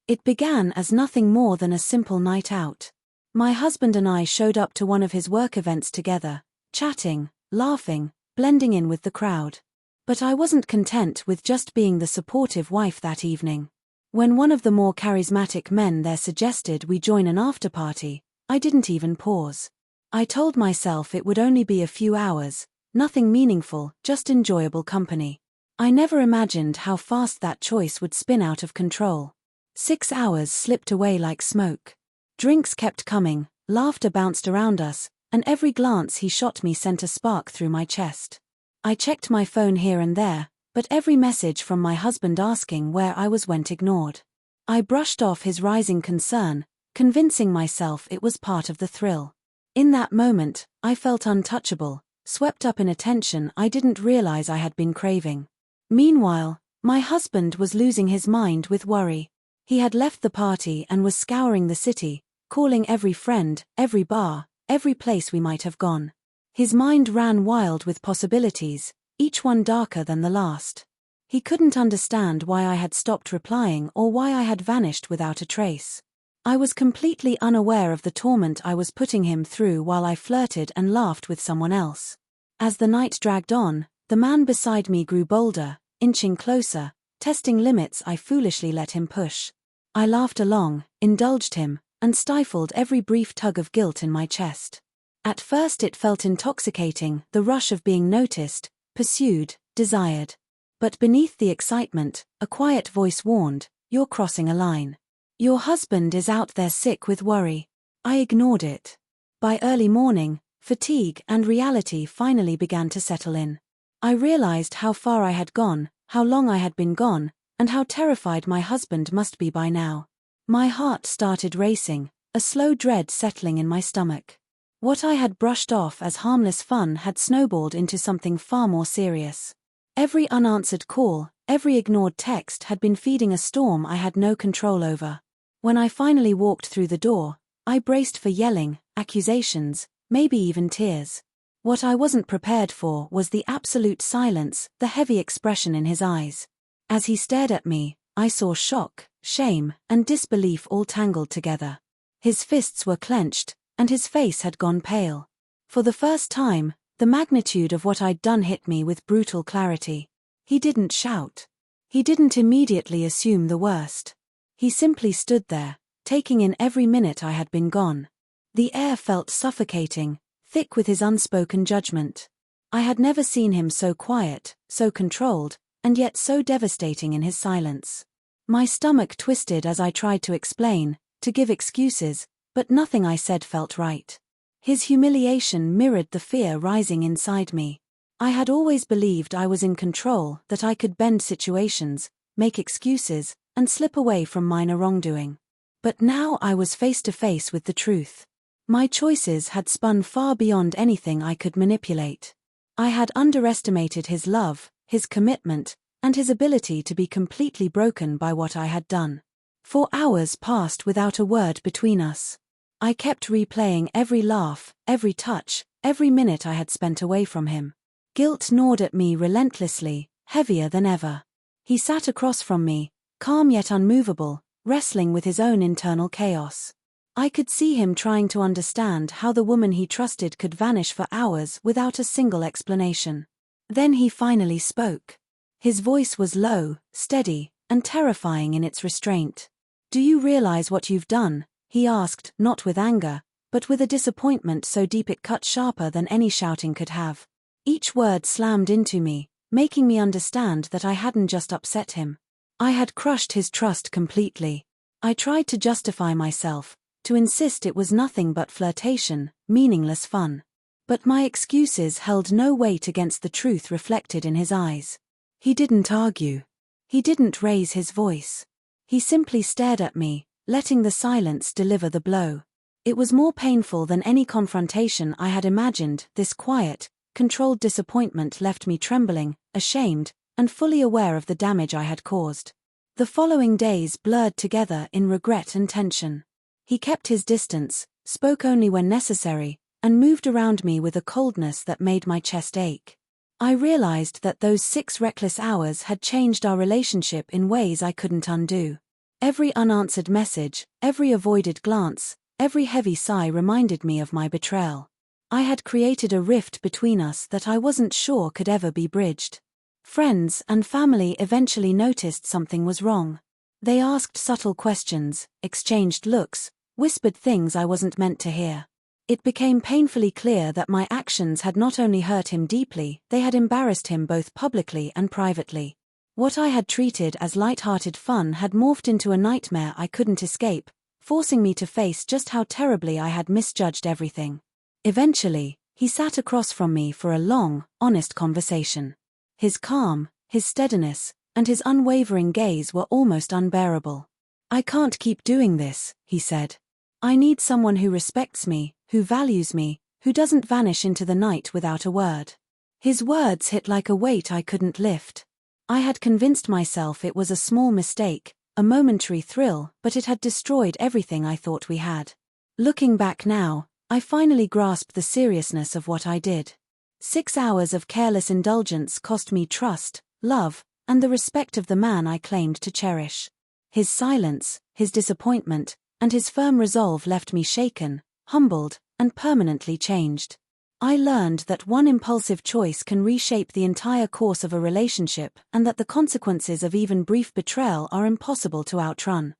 It began as nothing more than a simple night out. My husband and I showed up to one of his work events together, chatting, laughing, blending in with the crowd. But I wasn't content with just being the supportive wife that evening. When one of the more charismatic men there suggested we join an afterparty, I didn't even pause. I told myself it would only be a few hours, nothing meaningful, just enjoyable company. I never imagined how fast that choice would spin out of control. 6 hours slipped away like smoke. Drinks kept coming, laughter bounced around us, and every glance he shot me sent a spark through my chest. I checked my phone here and there, but every message from my husband asking where I was went ignored. I brushed off his rising concern, convincing myself it was part of the thrill. In that moment, I felt untouchable, swept up in attention I didn't realize I had been craving. Meanwhile, my husband was losing his mind with worry. He had left the party and was scouring the city, calling every friend, every bar, every place we might have gone. His mind ran wild with possibilities, each one darker than the last. He couldn't understand why I had stopped replying or why I had vanished without a trace. I was completely unaware of the torment I was putting him through while I flirted and laughed with someone else. As the night dragged on, the man beside me grew bolder, inching closer, testing limits I foolishly let him push. I laughed along, indulged him, and stifled every brief tug of guilt in my chest. At first it felt intoxicating, the rush of being noticed, pursued, desired. But beneath the excitement, a quiet voice warned, "You're crossing a line. Your husband is out there sick with worry." I ignored it. By early morning, fatigue and reality finally began to settle in. I realized how far I had gone, how long I had been gone, and how terrified my husband must be by now. My heart started racing, a slow dread settling in my stomach. What I had brushed off as harmless fun had snowballed into something far more serious. Every unanswered call, every ignored text had been feeding a storm I had no control over. When I finally walked through the door, I braced for yelling, accusations, maybe even tears. What I wasn't prepared for was the absolute silence, the heavy expression in his eyes. As he stared at me, I saw shock, shame, and disbelief all tangled together. His fists were clenched, and his face had gone pale. For the first time, the magnitude of what I'd done hit me with brutal clarity. He didn't shout. He didn't immediately assume the worst. He simply stood there, taking in every minute I had been gone. The air felt suffocating, thick with his unspoken judgment. I had never seen him so quiet, so controlled, and yet so devastating in his silence. My stomach twisted as I tried to explain, to give excuses, but nothing I said felt right. His humiliation mirrored the fear rising inside me. I had always believed I was in control, that I could bend situations, make excuses, and slip away from minor wrongdoing. But now I was face to face with the truth. My choices had spun far beyond anything I could manipulate. I had underestimated his love, his commitment, and his ability to be completely broken by what I had done. 4 hours passed without a word between us. I kept replaying every laugh, every touch, every minute I had spent away from him. Guilt gnawed at me relentlessly, heavier than ever. He sat across from me, calm yet unmovable, wrestling with his own internal chaos. I could see him trying to understand how the woman he trusted could vanish for hours without a single explanation. Then he finally spoke. His voice was low, steady, and terrifying in its restraint. "Do you realize what you've done?" he asked, not with anger, but with a disappointment so deep it cut sharper than any shouting could have. Each word slammed into me, making me understand that I hadn't just upset him. I had crushed his trust completely. I tried to justify myself, to insist it was nothing but flirtation, meaningless fun. But my excuses held no weight against the truth reflected in his eyes. He didn't argue. He didn't raise his voice. He simply stared at me, letting the silence deliver the blow. It was more painful than any confrontation I had imagined. This quiet, controlled disappointment left me trembling, ashamed, and fully aware of the damage I had caused. The following days blurred together in regret and tension. He kept his distance, spoke only when necessary, and moved around me with a coldness that made my chest ache. I realized that those 6 reckless hours had changed our relationship in ways I couldn't undo. Every unanswered message, every avoided glance, every heavy sigh reminded me of my betrayal. I had created a rift between us that I wasn't sure could ever be bridged. Friends and family eventually noticed something was wrong. They asked subtle questions, exchanged looks, whispered things I wasn't meant to hear. It became painfully clear that my actions had not only hurt him deeply, they had embarrassed him both publicly and privately. What I had treated as light-hearted fun had morphed into a nightmare I couldn't escape, forcing me to face just how terribly I had misjudged everything. Eventually, he sat across from me for a long, honest conversation. His calm, his steadiness, and his unwavering gaze were almost unbearable. "I can't keep doing this," he said. "I need someone who respects me, who values me, who doesn't vanish into the night without a word." His words hit like a weight I couldn't lift. I had convinced myself it was a small mistake, a momentary thrill, but it had destroyed everything I thought we had. Looking back now, I finally grasped the seriousness of what I did. 6 hours of careless indulgence cost me trust, love, and the respect of the man I claimed to cherish. His silence, his disappointment, and his firm resolve left me shaken, humbled, and permanently changed. I learned that one impulsive choice can reshape the entire course of a relationship and that the consequences of even brief betrayal are impossible to outrun.